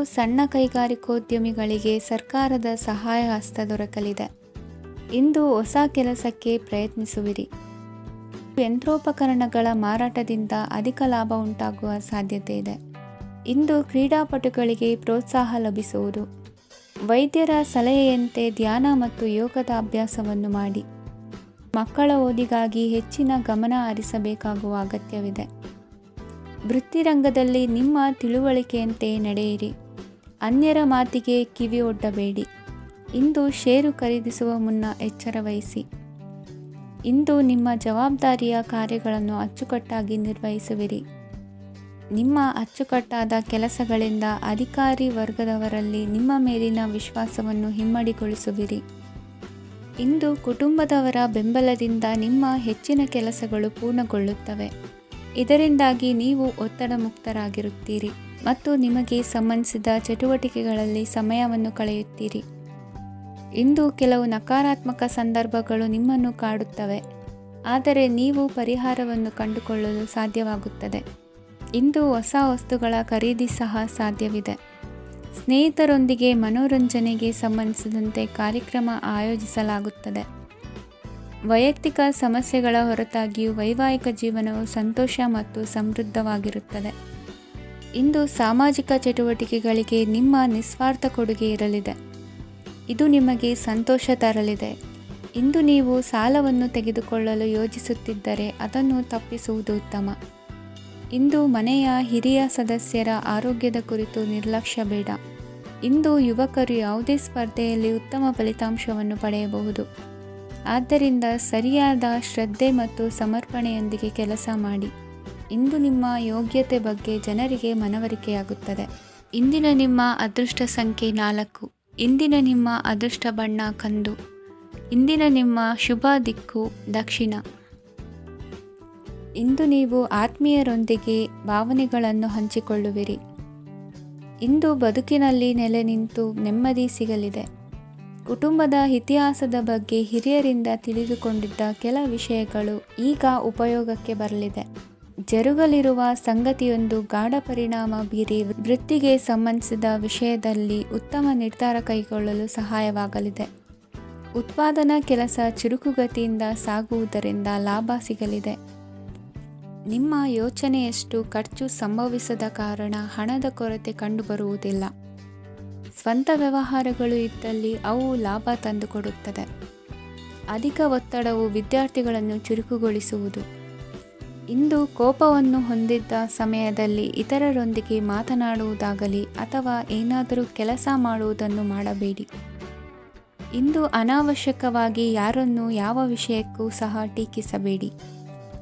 ಸಣ್ಣ ಕೈಗಾರಿಕೋದ್ಯಮಿಗಳಿಗೆ ಸರ್ಕಾರದ ಸಹಾಯ ಹಸ್ತ ದೊರಕಲಿದೆ. ಇಂದು ಹೊಸ ಕೆಲಸಕ್ಕೆ ಪ್ರಯತ್ನಿಸುವಿರಿ. ಯಂತ್ರೋಪಕರಣಗಳ ಮಾರಾಟದಿಂದ ಅಧಿಕ ಲಾಭ ಉಂಟಾಗುವ ಸಾಧ್ಯತೆ ಇದೆ. ಇಂದು ಕ್ರೀಡಾಪಟುಗಳಿಗೆ ಪ್ರೋತ್ಸಾಹ ಲಭಿಸುವುದು. ವೈದ್ಯರ ಸಲಹೆಯಂತೆ ಧ್ಯಾನ ಮತ್ತು ಯೋಗದ ಅಭ್ಯಾಸವನ್ನು ಮಾಡಿ. ಮಕ್ಕಳ ಓದಿಗಾಗಿ ಹೆಚ್ಚಿನ ಗಮನ ಹರಿಸಬೇಕಾಗುವ ಅಗತ್ಯವಿದೆ. ವೃತ್ತಿರಂಗದಲ್ಲಿ ನಿಮ್ಮ ತಿಳುವಳಿಕೆಯಂತೆ ನಡೆಯಿರಿ. ಅನ್ಯರ ಮಾತಿಗೆ ಕಿವಿ ಒಡ್ಡಬೇಡಿ. ಇಂದು ಷೇರು ಖರೀದಿಸುವ ಮುನ್ನ ಎಚ್ಚರ ವಹಿಸಿ. ಇಂದು ನಿಮ್ಮ ಜವಾಬ್ದಾರಿಯ ಕಾರ್ಯಗಳನ್ನು ಅಚ್ಚುಕಟ್ಟಾಗಿ ನಿರ್ವಹಿಸುವಿರಿ. ನಿಮ್ಮ ಅಚ್ಚುಕಟ್ಟಾದ ಕೆಲಸಗಳಿಂದ ಅಧಿಕಾರಿ ವರ್ಗದವರಲ್ಲಿ ನಿಮ್ಮ ಮೇಲಿನ ವಿಶ್ವಾಸವನ್ನು ಇಮ್ಮಡಿಗೊಳಿಸುವಿರಿ. ಇಂದು ಕುಟುಂಬದವರ ಬೆಂಬಲದಿಂದ ನಿಮ್ಮ ಹೆಚ್ಚಿನ ಕೆಲಸಗಳು ಪೂರ್ಣಗೊಳ್ಳುತ್ತವೆ. ಇದರಿಂದಾಗಿ ನೀವು ಒತ್ತಡ ಮುಕ್ತರಾಗಿರುತ್ತೀರಿ ಮತ್ತು ನಿಮಗೆ ಸಂಬಂಧಿಸಿದ ಚಟುವಟಿಕೆಗಳಲ್ಲಿ ಸಮಯವನ್ನು ಕಳೆಯುತ್ತೀರಿ. ಇಂದು ಕೆಲವು ನಕಾರಾತ್ಮಕ ಸಂದರ್ಭಗಳು ನಿಮ್ಮನ್ನು ಕಾಡುತ್ತವೆ, ಆದರೆ ನೀವು ಪರಿಹಾರವನ್ನು ಕಂಡುಕೊಳ್ಳಲು ಸಾಧ್ಯವಾಗುತ್ತದೆ. ಇಂದು ಹೊಸ ವಸ್ತುಗಳ ಖರೀದಿ ಸಹ ಸಾಧ್ಯವಿದೆ. ಸ್ನೇಹಿತರೊಂದಿಗೆ ಮನೋರಂಜನೆಗೆ ಸಂಬಂಧಿಸಿದಂತೆ ಕಾರ್ಯಕ್ರಮ ಆಯೋಜಿಸಲಾಗುತ್ತದೆ. ವೈಯಕ್ತಿಕ ಸಮಸ್ಯೆಗಳ ಹೊರತಾಗಿಯೂ ವೈವಾಹಿಕ ಜೀವನವು ಸಂತೋಷ ಮತ್ತು ಸಮೃದ್ಧವಾಗಿರುತ್ತದೆ. ಇಂದು ಸಾಮಾಜಿಕ ಚಟುವಟಿಕೆಗಳಿಗೆ ನಿಮ್ಮ ನಿಸ್ವಾರ್ಥ ಕೊಡುಗೆ ಇರಲಿದೆ. ಇದು ನಿಮಗೆ ಸಂತೋಷ ತರಲಿದೆ. ಇಂದು ನೀವು ಸಾಲವನ್ನು ತೆಗೆದುಕೊಳ್ಳಲು ಯೋಜಿಸುತ್ತಿದ್ದರೆ ಅದನ್ನು ತಪ್ಪಿಸುವುದು ಉತ್ತಮ. ಇಂದು ಮನೆಯ ಹಿರಿಯ ಸದಸ್ಯರ ಆರೋಗ್ಯದ ಕುರಿತು ನಿರ್ಲಕ್ಷ್ಯ ಬೇಡ. ಇಂದು ಯುವಕರು ಯಾವುದೇ ಸ್ಪರ್ಧೆಯಲ್ಲಿ ಉತ್ತಮ ಫಲಿತಾಂಶವನ್ನು ಪಡೆಯಬಹುದು. ಆದ್ದರಿಂದ ಸರಿಯಾದ ಶ್ರದ್ಧೆ ಮತ್ತು ಸಮರ್ಪಣೆಯೊಂದಿಗೆ ಕೆಲಸ ಮಾಡಿ. ಇಂದು ನಿಮ್ಮ ಯೋಗ್ಯತೆ ಬಗ್ಗೆ ಜನರಿಗೆ ಮನವರಿಕೆಯಾಗುತ್ತದೆ. ಇಂದಿನ ನಿಮ್ಮ ಅದೃಷ್ಟ ಸಂಖ್ಯೆ 4. ಇಂದಿನ ನಿಮ್ಮ ಅದೃಷ್ಟ ಬಣ್ಣ ಕಂದು. ಇಂದಿನ ನಿಮ್ಮ ಶುಭ ದಿಕ್ಕು ದಕ್ಷಿಣ. ಇಂದು ನೀವು ಆತ್ಮೀಯರೊಂದಿಗೆ ಭಾವನೆಗಳನ್ನು ಹಂಚಿಕೊಳ್ಳುವಿರಿ. ಇಂದು ಬದುಕಿನಲ್ಲಿ ನೆಲೆ ನಿಂತು ನೆಮ್ಮದಿ ಸಿಗಲಿದೆ. ಕುಟುಂಬದ ಇತಿಹಾಸದ ಬಗ್ಗೆ ಹಿರಿಯರಿಂದ ತಿಳಿದುಕೊಂಡಿದ್ದ ಕೆಲ ವಿಷಯಗಳು ಈಗ ಉಪಯೋಗಕ್ಕೆ ಬರಲಿದೆ. ಜರುಗಲಿರುವ ಸಂಗತಿಯೊಂದು ಗಾಢ ಪರಿಣಾಮ ಬೀರಿ ವೃತ್ತಿಗೆ ಸಂಬಂಧಿಸಿದ ವಿಷಯದಲ್ಲಿ ಉತ್ತಮ ನಿರ್ಧಾರ ಕೈಗೊಳ್ಳಲು ಸಹಾಯವಾಗಲಿದೆ. ಉತ್ಪಾದನಾ ಕೆಲಸ ಚುರುಕುಗತಿಯಿಂದ ಸಾಗುವುದರಿಂದ ಲಾಭ ಸಿಗಲಿದೆ. ನಿಮ್ಮ ಯೋಚನೆಯಷ್ಟು ಖರ್ಚು ಸಂಭವಿಸದ ಕಾರಣ ಹಣದ ಕೊರತೆ ಕಂಡುಬರುವುದಿಲ್ಲ. ಸ್ವಂತ ವ್ಯವಹಾರಗಳು ಇದ್ದಲ್ಲಿ ಅವು ಲಾಭ ತಂದುಕೊಡುತ್ತದೆ. ಅಧಿಕ ಒತ್ತಡವು ವಿದ್ಯಾರ್ಥಿಗಳನ್ನು ಚುರುಕುಗೊಳಿಸುವುದು. ಇಂದು ಕೋಪವನ್ನು ಹೊಂದಿದ್ದ ಸಮಯದಲ್ಲಿ ಇತರರೊಂದಿಗೆ ಮಾತನಾಡುವುದಾಗಲಿ ಅಥವಾ ಏನಾದರೂ ಕೆಲಸ ಮಾಡುವುದನ್ನು ಮಾಡಬೇಡಿ. ಇಂದು ಅನಾವಶ್ಯಕವಾಗಿ ಯಾರನ್ನೂ ಯಾವ ವಿಷಯಕ್ಕೂ ಸಹ ಟೀಕಿಸಬೇಡಿ.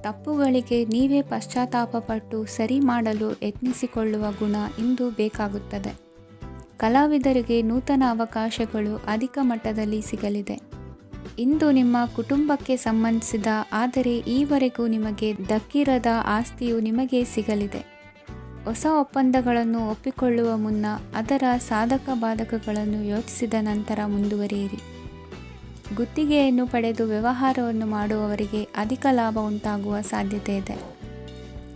ತಪ್ಪುಗಳಿಗೆ ನೀವೇ ಪಶ್ಚಾತ್ತಾಪಪಟ್ಟು ಸರಿ ಮಾಡಲು ಯತ್ನಿಸಿಕೊಳ್ಳುವ ಗುಣ ಇಂದು ಬೇಕಾಗುತ್ತದೆ. ಕಲಾವಿದರಿಗೆ ನೂತನ ಅವಕಾಶಗಳು ಅಧಿಕ ಮಟ್ಟದಲ್ಲಿ ಸಿಗಲಿದೆ. ಇಂದು ನಿಮ್ಮ ಕುಟುಂಬಕ್ಕೆ ಸಂಬಂಧಿಸಿದ ಆದರೆ ಈವರೆಗೂ ನಿಮಗೆ ದಕ್ಕಿರದ ಆಸ್ತಿಯು ನಿಮಗೆ ಸಿಗಲಿದೆ. ಹೊಸ ಒಪ್ಪಂದಗಳನ್ನು ಒಪ್ಪಿಕೊಳ್ಳುವ ಮುನ್ನ ಅದರ ಸಾಧಕ ಬಾಧಕಗಳನ್ನು ಯೋಚಿಸಿದ ನಂತರ ಮುಂದುವರಿಯಿರಿ. ಗುತ್ತಿಗೆಯನ್ನು ಪಡೆದು ವ್ಯವಹಾರವನ್ನು ಮಾಡುವವರಿಗೆ ಅಧಿಕ ಲಾಭ ಉಂಟಾಗುವ ಸಾಧ್ಯತೆ ಇದೆ.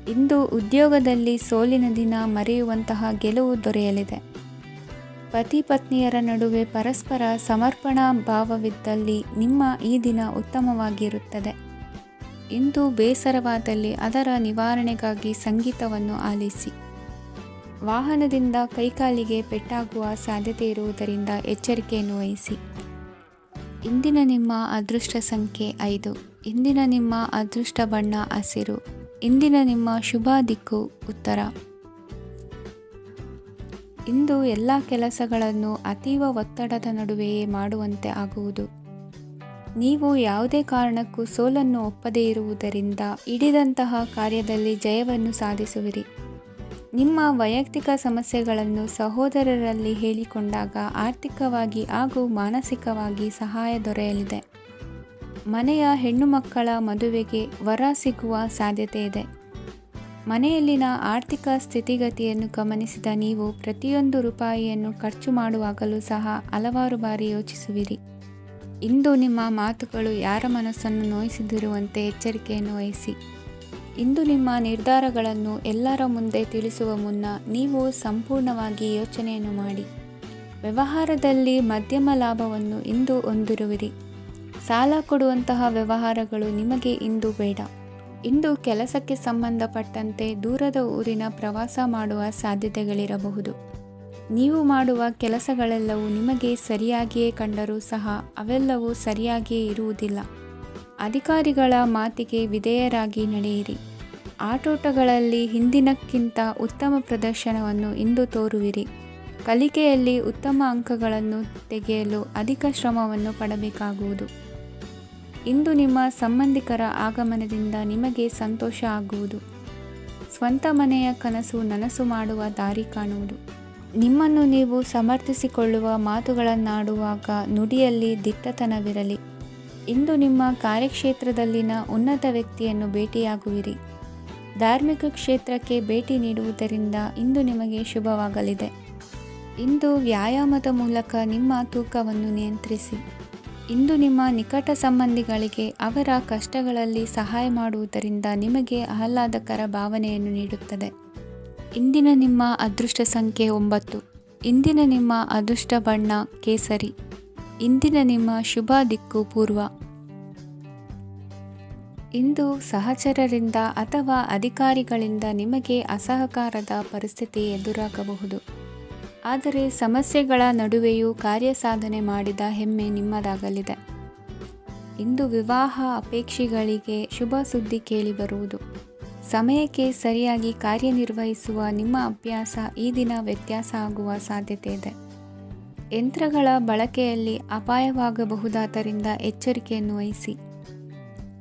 ಇಂದು ಉದ್ಯೋಗದಲ್ಲಿ ಸೋಲಿನ ದಿನ ಮರೆಯುವಂತಹ ಗೆಲುವು ದೊರೆಯಲಿದೆ. ಪತಿ ಪತ್ನಿಯರ ನಡುವೆ ಪರಸ್ಪರ ಸಮರ್ಪಣಾ ಭಾವವಿದ್ದಲ್ಲಿ ನಿಮ್ಮ ಈ ದಿನ ಉತ್ತಮವಾಗಿರುತ್ತದೆ. ಇಂದು ಬೇಸರವಾದಲ್ಲಿ ಅದರ ನಿವಾರಣೆಗಾಗಿ ಸಂಗೀತವನ್ನು ಆಲಿಸಿ. ವಾಹನದಿಂದ ಕೈಕಾಲಿಗೆ ಪೆಟ್ಟಾಗುವ ಸಾಧ್ಯತೆ ಇರುವುದರಿಂದ ಎಚ್ಚರಿಕೆಯನ್ನು ವಹಿಸಿ. ಇಂದಿನ ನಿಮ್ಮ ಅದೃಷ್ಟ ಸಂಖ್ಯೆ 5. ಇಂದಿನ ನಿಮ್ಮ ಅದೃಷ್ಟ ಬಣ್ಣ ಹಸಿರು. ಇಂದಿನ ನಿಮ್ಮ ಶುಭ ದಿಕ್ಕು ಉತ್ತರ. ಇಂದು ಎಲ್ಲ ಕೆಲಸಗಳನ್ನು ಅತೀವ ಒತ್ತಡದ ನಡುವೆಯೇ ಮಾಡುವಂತೆ ಆಗುವುದು. ನೀವು ಯಾವುದೇ ಕಾರಣಕ್ಕೂ ಸೋಲನ್ನು ಒಪ್ಪದೇ ಇರುವುದರಿಂದ ಹಿಡಿದಂತಹ ಕಾರ್ಯದಲ್ಲಿ ಜಯವನ್ನು ಸಾಧಿಸುವಿರಿ. ನಿಮ್ಮ ವೈಯಕ್ತಿಕ ಸಮಸ್ಯೆಗಳನ್ನು ಸಹೋದರರಲ್ಲಿ ಹೇಳಿಕೊಂಡಾಗ ಆರ್ಥಿಕವಾಗಿ ಹಾಗೂ ಮಾನಸಿಕವಾಗಿ ಸಹಾಯ ದೊರೆಯಲಿದೆ. ಮನೆಯ ಹೆಣ್ಣು ಮಕ್ಕಳ ಮದುವೆಗೆ ವರ ಸಿಗುವ ಸಾಧ್ಯತೆ ಇದೆ. ಮನೆಯಲ್ಲಿನ ಆರ್ಥಿಕ ಸ್ಥಿತಿಗತಿಯನ್ನು ಗಮನಿಸಿದ ನೀವು ಪ್ರತಿಯೊಂದು ರೂಪಾಯಿಯನ್ನು ಖರ್ಚು ಮಾಡುವಾಗಲೂ ಸಹ ಹಲವಾರು ಬಾರಿ ಯೋಚಿಸುವಿರಿ. ಇಂದು ನಿಮ್ಮ ಮಾತುಗಳು ಯಾರ ಮನಸ್ಸನ್ನು ನೋಯಿಸದಿರುವಂತೆ ಎಚ್ಚರಿಕೆಯನ್ನು ವಹಿಸಿ. ಇಂದು ನಿಮ್ಮ ನಿರ್ಧಾರಗಳನ್ನು ಎಲ್ಲರ ಮುಂದೆ ತಿಳಿಸುವ ಮುನ್ನ ನೀವು ಸಂಪೂರ್ಣವಾಗಿ ಯೋಚನೆಯನ್ನು ಮಾಡಿ. ವ್ಯವಹಾರದಲ್ಲಿ ಮಧ್ಯಮ ಲಾಭವನ್ನು ಇಂದು ಹೊಂದಿರುವಿರಿ. ಸಾಲ ಕೊಡುವಂತಹ ವ್ಯವಹಾರಗಳು ನಿಮಗೆ ಇಂದು ಬೇಡ. ಇಂದು ಕೆಲಸಕ್ಕೆ ಸಂಬಂಧಪಟ್ಟಂತೆ ದೂರದ ಊರಿನ ಪ್ರವಾಸ ಮಾಡುವ ಸಾಧ್ಯತೆಗಳಿರಬಹುದು. ನೀವು ಮಾಡುವ ಕೆಲಸಗಳೆಲ್ಲವೂ ನಿಮಗೆ ಸರಿಯಾಗಿಯೇ ಕಂಡರೂ ಸಹ ಅವೆಲ್ಲವೂ ಸರಿಯಾಗಿಯೇ ಇರುವುದಿಲ್ಲ. ಅಧಿಕಾರಿಗಳ ಮಾತಿಗೆ ವಿಧೇಯರಾಗಿ ನಡೆಯಿರಿ. ಆಟೋಟಗಳಲ್ಲಿ ಹಿಂದಿನಕ್ಕಿಂತ ಉತ್ತಮ ಪ್ರದರ್ಶನವನ್ನು ಇಂದು ತೋರುವಿರಿ. ಕಲಿಕೆಯಲ್ಲಿ ಉತ್ತಮ ಅಂಕಗಳನ್ನು ತೆಗೆಯಲು ಅಧಿಕ ಶ್ರಮವನ್ನು ಪಡಬೇಕಾಗುವುದು. ಇಂದು ನಿಮ್ಮ ಸಂಬಂಧಿಕರ ಆಗಮನದಿಂದ ನಿಮಗೆ ಸಂತೋಷ ಆಗುವುದು. ಸ್ವಂತ ಮನೆಯ ಕನಸು ನನಸು ಮಾಡುವ ದಾರಿ ಕಾಣುವುದು. ನಿಮ್ಮನ್ನು ನೀವು ಸಮರ್ಥಿಸಿಕೊಳ್ಳುವ ಮಾತುಗಳನ್ನಾಡುವಾಗ ನುಡಿಯಲ್ಲಿ ದಿಟ್ಟತನವಿರಲಿ. ಇಂದು ನಿಮ್ಮ ಕಾರ್ಯಕ್ಷೇತ್ರದಲ್ಲಿನ ಉನ್ನತ ವ್ಯಕ್ತಿಯನ್ನು ಭೇಟಿಯಾಗುವಿರಿ. ಧಾರ್ಮಿಕ ಕ್ಷೇತ್ರಕ್ಕೆ ಭೇಟಿ ನೀಡುವುದರಿಂದ ಇಂದು ನಿಮಗೆ ಶುಭವಾಗಲಿದೆ. ಇಂದು ವ್ಯಾಯಾಮದ ಮೂಲಕ ನಿಮ್ಮ ತೂಕವನ್ನು ನಿಯಂತ್ರಿಸಿ. ಇಂದು ನಿಮ್ಮ ನಿಕಟ ಸಂಬಂಧಿಗಳಿಗೆ ಅವರ ಕಷ್ಟಗಳಲ್ಲಿ ಸಹಾಯ ಮಾಡುವುದರಿಂದ ನಿಮಗೆ ಆಹ್ಲಾದಕರ ಭಾವನೆಯನ್ನು ನೀಡುತ್ತದೆ. ಇಂದಿನ ನಿಮ್ಮ ಅದೃಷ್ಟ ಸಂಖ್ಯೆ 9. ಇಂದಿನ ನಿಮ್ಮ ಅದೃಷ್ಟ ಬಣ್ಣ ಕೇಸರಿ. ಇಂದಿನ ನಿಮ್ಮ ಶುಭ ದಿಕ್ಕು ಪೂರ್ವ. ಇಂದು ಸಹಚರರಿಂದ ಅಥವಾ ಅಧಿಕಾರಿಗಳಿಂದ ನಿಮಗೆ ಅಸಹಕಾರದ ಪರಿಸ್ಥಿತಿ ಎದುರಾಗಬಹುದು. ಆದರೆ ಸಮಸ್ಯೆಗಳ ನಡುವೆಯೂ ಕಾರ್ಯಸಾಧನೆ ಮಾಡಿದ ಹೆಮ್ಮೆ ನಿಮ್ಮದಾಗಲಿದೆ. ಇಂದು ವಿವಾಹ ಅಪೇಕ್ಷಿಗಳಿಗೆ ಶುಭ ಸುದ್ದಿ ಕೇಳಿಬರುವುದು. ಸಮಯಕ್ಕೆ ಸರಿಯಾಗಿ ಕಾರ್ಯನಿರ್ವಹಿಸುವ ನಿಮ್ಮ ಅಭ್ಯಾಸ ಈ ದಿನ ವ್ಯತ್ಯಾಸ ಆಗುವ ಸಾಧ್ಯತೆ ಇದೆ. ಯಂತ್ರಗಳ ಬಳಕೆಯಲ್ಲಿ ಅಪಾಯವಾಗಬಹುದಾದ್ದರಿಂದ ಎಚ್ಚರಿಕೆಯನ್ನು ವಹಿಸಿ.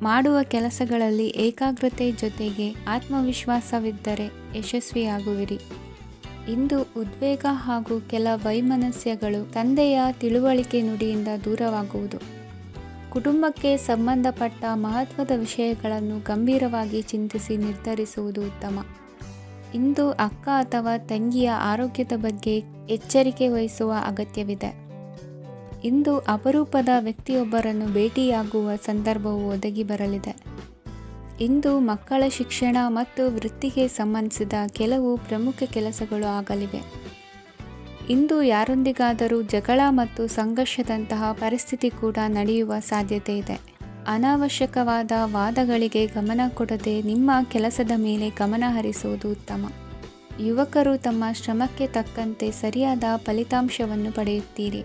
ಮಾಡುವ ಕೆಲಸಗಳಲ್ಲಿ ಏಕಾಗ್ರತೆ ಜೊತೆಗೆ ಆತ್ಮವಿಶ್ವಾಸವಿದ್ದರೆ ಯಶಸ್ವಿಯಾಗುವಿರಿ. ಇಂದು ಉದ್ವೇಗ ಹಾಗೂ ಕೆಲ ವೈಮನಸ್ಯಗಳು ತಂದೆಯ ತಿಳುವಳಿಕೆ ನುಡಿಯಿಂದ ದೂರವಾಗುವುದು. ಕುಟುಂಬಕ್ಕೆ ಸಂಬಂಧಪಟ್ಟ ಮಹತ್ವದ ವಿಷಯಗಳನ್ನು ಗಂಭೀರವಾಗಿ ಚಿಂತಿಸಿ ನಿರ್ಧರಿಸುವುದು ಉತ್ತಮ. ಇಂದು ಅಕ್ಕ ಅಥವಾ ತಂಗಿಯ ಆರೋಗ್ಯದ ಬಗ್ಗೆ ಎಚ್ಚರಿಕೆ ವಹಿಸುವ ಅಗತ್ಯವಿದೆ. ಇಂದು ಅಪರೂಪದ ವ್ಯಕ್ತಿಯೊಬ್ಬರನ್ನು ಭೇಟಿಯಾಗುವ ಸಂದರ್ಭವು ಒದಗಿ ಬರಲಿದೆ. ಇಂದು ಮಕ್ಕಳ ಶಿಕ್ಷಣ ಮತ್ತು ವೃತ್ತಿಗೆ ಸಂಬಂಧಿಸಿದ ಕೆಲವು ಪ್ರಮುಖ ಕೆಲಸಗಳು ಆಗಲಿವೆ. ಇಂದು ಯಾರೊಂದಿಗಾದರೂ ಜಗಳ ಮತ್ತು ಸಂಘರ್ಷದಂತಹ ಪರಿಸ್ಥಿತಿ ಕೂಡ ನಡೆಯುವ ಸಾಧ್ಯತೆ ಇದೆ. ಅನಾವಶ್ಯಕವಾದ ವಾದಗಳಿಗೆ ಗಮನ ಕೊಡದೆ ನಿಮ್ಮ ಕೆಲಸದ ಮೇಲೆ ಗಮನ ಹರಿಸುವುದು ಉತ್ತಮ. ಯುವಕರು ತಮ್ಮ ಶ್ರಮಕ್ಕೆ ತಕ್ಕಂತೆ ಸರಿಯಾದ ಫಲಿತಾಂಶವನ್ನು ಪಡೆಯುತ್ತೀರಿ.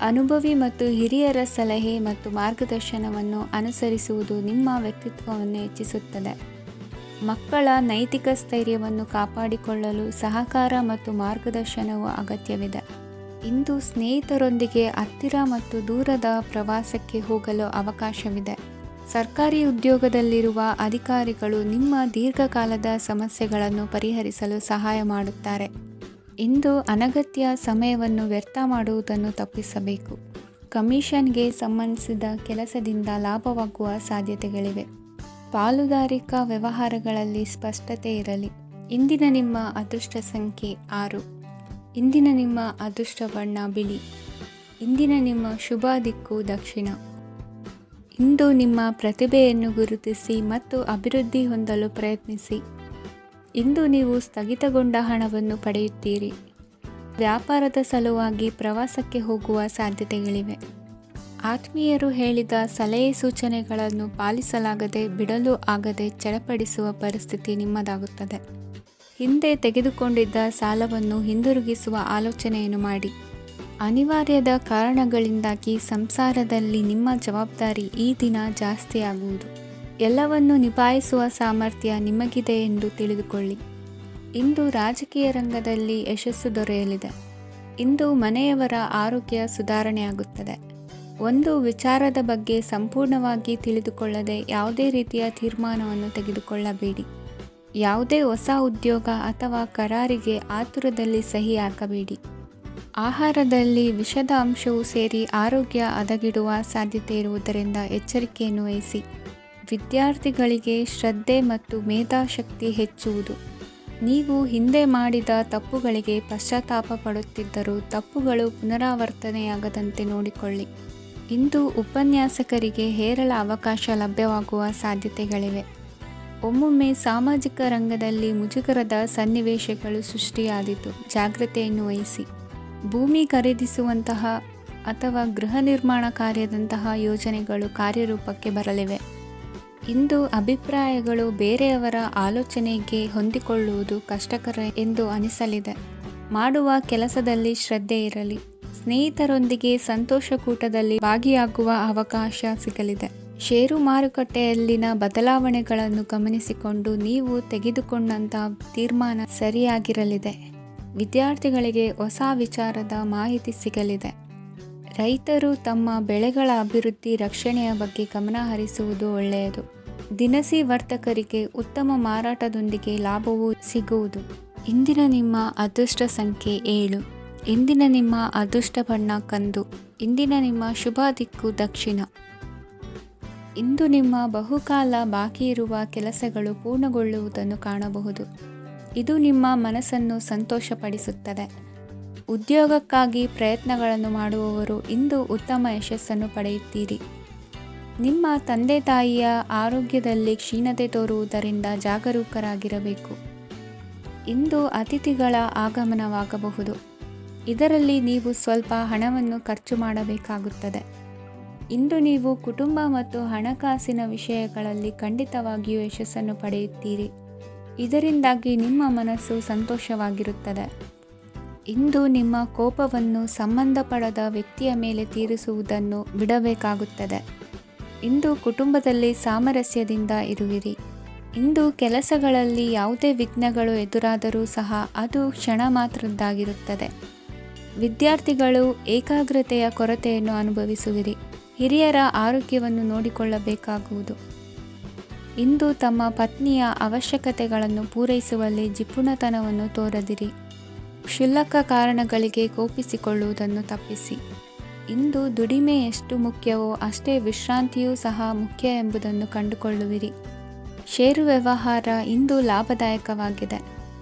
ಅನುಭವಿ ಮತ್ತು ಹಿರಿಯರ ಸಲಹೆ ಮತ್ತು ಮಾರ್ಗದರ್ಶನವನ್ನು ಅನುಸರಿಸುವುದು ನಿಮ್ಮ ವ್ಯಕ್ತಿತ್ವವನ್ನು ಹೆಚ್ಚಿಸುತ್ತದೆ. ಮಕ್ಕಳ ನೈತಿಕ ಸ್ಥೈರ್ಯವನ್ನು ಕಾಪಾಡಿಕೊಳ್ಳಲು ಸಹಕಾರ ಮತ್ತು ಮಾರ್ಗದರ್ಶನವು ಅಗತ್ಯವಿದೆ. ಇಂದು ಸ್ನೇಹಿತರೊಂದಿಗೆ ಹತ್ತಿರ ಮತ್ತು ದೂರದ ಪ್ರವಾಸಕ್ಕೆ ಹೋಗಲು ಅವಕಾಶವಿದೆ. ಸರ್ಕಾರಿ ಉದ್ಯೋಗದಲ್ಲಿರುವ ಅಧಿಕಾರಿಗಳು ನಿಮ್ಮ ದೀರ್ಘಕಾಲದ ಸಮಸ್ಯೆಗಳನ್ನು ಪರಿಹರಿಸಲು ಸಹಾಯ ಮಾಡುತ್ತಾರೆ. ಇಂದು ಅನಗತ್ಯ ಸಮಯವನ್ನು ವ್ಯರ್ಥ ಮಾಡುವುದನ್ನು ತಪ್ಪಿಸಬೇಕು. ಕಮಿಷನ್ಗೆ ಸಂಬಂಧಿಸಿದ ಕೆಲಸದಿಂದ ಲಾಭವಾಗುವ ಸಾಧ್ಯತೆಗಳಿವೆ. ಪಾಲುದಾರಿಕಾ ವ್ಯವಹಾರಗಳಲ್ಲಿ ಸ್ಪಷ್ಟತೆ ಇರಲಿ. ಇಂದಿನ ನಿಮ್ಮ ಅದೃಷ್ಟ ಸಂಖ್ಯೆ 6. ಇಂದಿನ ನಿಮ್ಮ ಅದೃಷ್ಟ ಬಣ್ಣ ಬಿಳಿ. ಇಂದಿನ ನಿಮ್ಮ ಶುಭ ದಿಕ್ಕು ದಕ್ಷಿಣ. ಇಂದು ನಿಮ್ಮ ಪ್ರತಿಭೆಯನ್ನು ಗುರುತಿಸಿ ಮತ್ತು ಅಭಿವೃದ್ಧಿ ಹೊಂದಲು ಪ್ರಯತ್ನಿಸಿ. ಇಂದು ನೀವು ಸ್ಥಗಿತಗೊಂಡ ಹಣವನ್ನು ಪಡೆಯುತ್ತೀರಿ. ವ್ಯಾಪಾರದ ಸಲುವಾಗಿ ಪ್ರವಾಸಕ್ಕೆ ಹೋಗುವ ಸಾಧ್ಯತೆಗಳಿವೆ. ಆತ್ಮೀಯರು ಹೇಳಿದ ಸಲಹೆ ಸೂಚನೆಗಳನ್ನು ಪಾಲಿಸಲಾಗದೆ ಬಿಡಲು ಆಗದೆ ಚಡಪಡಿಸುವ ಪರಿಸ್ಥಿತಿ ನಿಮ್ಮದಾಗುತ್ತದೆ. ಹಿಂದೆ ತೆಗೆದುಕೊಂಡಿದ್ದ ಸಾಲವನ್ನು ಹಿಂದಿರುಗಿಸುವ ಆಲೋಚನೆಯನ್ನು ಮಾಡಿ. ಅನಿವಾರ್ಯದ ಕಾರಣಗಳಿಂದಾಗಿ ಸಂಸಾರದಲ್ಲಿ ನಿಮ್ಮ ಜವಾಬ್ದಾರಿ ಈ ದಿನ ಜಾಸ್ತಿಯಾಗುವುದು. ಎಲ್ಲವನ್ನು ನಿಭಾಯಿಸುವ ಸಾಮರ್ಥ್ಯ ನಿಮಗಿದೆ ಎಂದು ತಿಳಿದುಕೊಳ್ಳಿ. ಇಂದು ರಾಜಕೀಯ ರಂಗದಲ್ಲಿ ಯಶಸ್ಸು ದೊರೆಯಲಿದೆ. ಇಂದು ಮನೆಯವರ ಆರೋಗ್ಯ ಸುಧಾರಣೆಯಾಗುತ್ತದೆ. ಒಂದು ವಿಚಾರದ ಬಗ್ಗೆ ಸಂಪೂರ್ಣವಾಗಿ ತಿಳಿದುಕೊಳ್ಳದೆ ಯಾವುದೇ ರೀತಿಯ ತೀರ್ಮಾನವನ್ನು ತೆಗೆದುಕೊಳ್ಳಬೇಡಿ. ಯಾವುದೇ ಹೊಸ ಉದ್ಯೋಗ ಅಥವಾ ಕರಾರಿಗೆ ಆತುರದಲ್ಲಿ ಸಹಿ ಹಾಕಬೇಡಿ. ಆಹಾರದಲ್ಲಿ ವಿಷದ ಅಂಶವು ಸೇರಿ ಆರೋಗ್ಯ ಹದಗೆಡುವ ಸಾಧ್ಯತೆ ಇರುವುದರಿಂದ ಎಚ್ಚರಿಕೆಯನ್ನು ವಹಿಸಿ. ವಿದ್ಯಾರ್ಥಿಗಳಿಗೆ ಶ್ರದ್ಧೆ ಮತ್ತು ಮೇಧಾಶಕ್ತಿ ಹೆಚ್ಚುವುದು. ನೀವು ಹಿಂದೆ ಮಾಡಿದ ತಪ್ಪುಗಳಿಗೆ ಪಶ್ಚಾತ್ತಾಪ ಪಡುತ್ತಿದ್ದರೂ ತಪ್ಪುಗಳು ಪುನರಾವರ್ತನೆಯಾಗದಂತೆ ನೋಡಿಕೊಳ್ಳಿ. ಇಂದು ಉಪನ್ಯಾಸಕರಿಗೆ ಹೇರಳ ಅವಕಾಶ ಲಭ್ಯವಾಗುವ ಸಾಧ್ಯತೆಗಳಿವೆ. ಒಮ್ಮೊಮ್ಮೆ ಸಾಮಾಜಿಕ ರಂಗದಲ್ಲಿ ಮುಜುಗರದ ಸನ್ನಿವೇಶಗಳು ಸೃಷ್ಟಿಯಾದೀತು. ಜಾಗ್ರತೆಯನ್ನು ವಹಿಸಿ. ಭೂಮಿ ಖರೀದಿಸುವಂತಹ ಅಥವಾ ಗೃಹ ನಿರ್ಮಾಣ ಕಾರ್ಯದಂತಹ ಯೋಜನೆಗಳು ಕಾರ್ಯರೂಪಕ್ಕೆ ಬರಲಿವೆ. ಇಂದು ಅಭಿಪ್ರಾಯಗಳು ಬೇರೆಯವರ ಆಲೋಚನೆಗೆ ಹೊಂದಿಕೊಳ್ಳುವುದು ಕಷ್ಟಕರ ಎಂದು ಅನಿಸಲಿದೆ. ಮಾಡುವ ಕೆಲಸದಲ್ಲಿ ಶ್ರದ್ಧೆ ಇರಲಿ. ಸ್ನೇಹಿತರೊಂದಿಗೆ ಸಂತೋಷಕೂಟದಲ್ಲಿ ಭಾಗಿಯಾಗುವ ಅವಕಾಶ ಸಿಗಲಿದೆ. ಷೇರು ಮಾರುಕಟ್ಟೆಯಲ್ಲಿನ ಬದಲಾವಣೆಗಳನ್ನು ಗಮನಿಸಿಕೊಂಡು ನೀವು ತೆಗೆದುಕೊಂಡಂಥ ತೀರ್ಮಾನ ಸರಿಯಾಗಿರಲಿದೆ. ವಿದ್ಯಾರ್ಥಿಗಳಿಗೆ ಹೊಸ ವಿಚಾರದ ಮಾಹಿತಿ ಸಿಗಲಿದೆ. ರೈತರು ತಮ್ಮ ಬೆಳೆಗಳ ಅಭಿವೃದ್ಧಿ ರಕ್ಷಣೆಯ ಬಗ್ಗೆ ಗಮನ ಹರಿಸುವುದು ಒಳ್ಳೆಯದು. ದಿನಸಿ ವರ್ತಕರಿಗೆ ಉತ್ತಮ ಮಾರಾಟದೊಂದಿಗೆ ಲಾಭವೂ ಸಿಗುವುದು. ಇಂದಿನ ನಿಮ್ಮ ಅದೃಷ್ಟ ಸಂಖ್ಯೆ 7. ಇಂದಿನ ನಿಮ್ಮ ಅದೃಷ್ಟ ಬಣ್ಣ ಕಂದು. ಇಂದಿನ ನಿಮ್ಮ ಶುಭ ದಿಕ್ಕು ದಕ್ಷಿಣ. ಇಂದು ನಿಮ್ಮ ಬಹುಕಾಲ ಬಾಕಿ ಇರುವ ಕೆಲಸಗಳು ಪೂರ್ಣಗೊಳ್ಳುವುದನ್ನು ಕಾಣಬಹುದು. ಇದು ನಿಮ್ಮ ಮನಸ್ಸನ್ನು ಸಂತೋಷಪಡಿಸುತ್ತದೆ. ಉದ್ಯೋಗಕ್ಕಾಗಿ ಪ್ರಯತ್ನಗಳನ್ನು ಮಾಡುವವರು ಇಂದು ಉತ್ತಮ ಯಶಸ್ಸನ್ನು ಪಡೆಯುತ್ತೀರಿ. ನಿಮ್ಮ ತಂದೆ ತಾಯಿಯ ಆರೋಗ್ಯದಲ್ಲಿ ಕ್ಷೀಣತೆ ತೋರುವುದರಿಂದ ಜಾಗರೂಕರಾಗಿರಬೇಕು. ಇಂದು ಅತಿಥಿಗಳ ಆಗಮನವಾಗಬಹುದು. ಇದರಲ್ಲಿ ನೀವು ಸ್ವಲ್ಪ ಹಣವನ್ನು ಖರ್ಚು ಮಾಡಬೇಕಾಗುತ್ತದೆ. ಇಂದು ನೀವು ಕುಟುಂಬ ಮತ್ತು ಹಣಕಾಸಿನ ವಿಷಯಗಳಲ್ಲಿ ಖಂಡಿತವಾಗಿಯೂ ಯಶಸ್ಸನ್ನು ಪಡೆಯುತ್ತೀರಿ. ಇದರಿಂದಾಗಿ ನಿಮ್ಮ ಮನಸ್ಸು ಸಂತೋಷವಾಗಿರುತ್ತದೆ. ಇಂದು ನಿಮ್ಮ ಕೋಪವನ್ನು ಸಂಬಂಧಪಡದ ವ್ಯಕ್ತಿಯ ಮೇಲೆ ತೀರಿಸುವುದನ್ನು ಬಿಡಬೇಕಾಗುತ್ತದೆ. ಇಂದು ಕುಟುಂಬದಲ್ಲಿ ಸಾಮರಸ್ಯದಿಂದ ಇರುವಿರಿ. ಇಂದು ಕೆಲಸಗಳಲ್ಲಿ ಯಾವುದೇ ವಿಘ್ನಗಳು ಎದುರಾದರೂ ಸಹ ಅದು ಕ್ಷಣ ಮಾತ್ರದ್ದಾಗಿರುತ್ತದೆ. ವಿದ್ಯಾರ್ಥಿಗಳು ಏಕಾಗ್ರತೆಯ ಕೊರತೆಯನ್ನು ಅನುಭವಿಸುವಿರಿ. ಹಿರಿಯರ ಆರೋಗ್ಯವನ್ನು ನೋಡಿಕೊಳ್ಳಬೇಕಾಗುವುದು. ಇಂದು ತಮ್ಮ ಪತ್ನಿಯ ಅವಶ್ಯಕತೆಗಳನ್ನು ಪೂರೈಸುವಲ್ಲಿ ಜಿಪುಣತನವನ್ನು ತೋರದಿರಿ. ಕ್ಷುಲ್ಲಕ ಕಾರಣಗಳಿಗೆ ಕೋಪಿಸಿಕೊಳ್ಳುವುದನ್ನು ತಪ್ಪಿಸಿ. ಇಂದು ದುಡಿಮೆ ಎಷ್ಟು ಮುಖ್ಯವೋ ಅಷ್ಟೇ ವಿಶ್ರಾಂತಿಯೂ ಸಹ ಮುಖ್ಯ ಎಂಬುದನ್ನು ಕಂಡುಕೊಳ್ಳುವಿರಿ. ಷೇರು ವ್ಯವಹಾರ ಇಂದು ಲಾಭದಾಯಕವಾಗಿದೆ.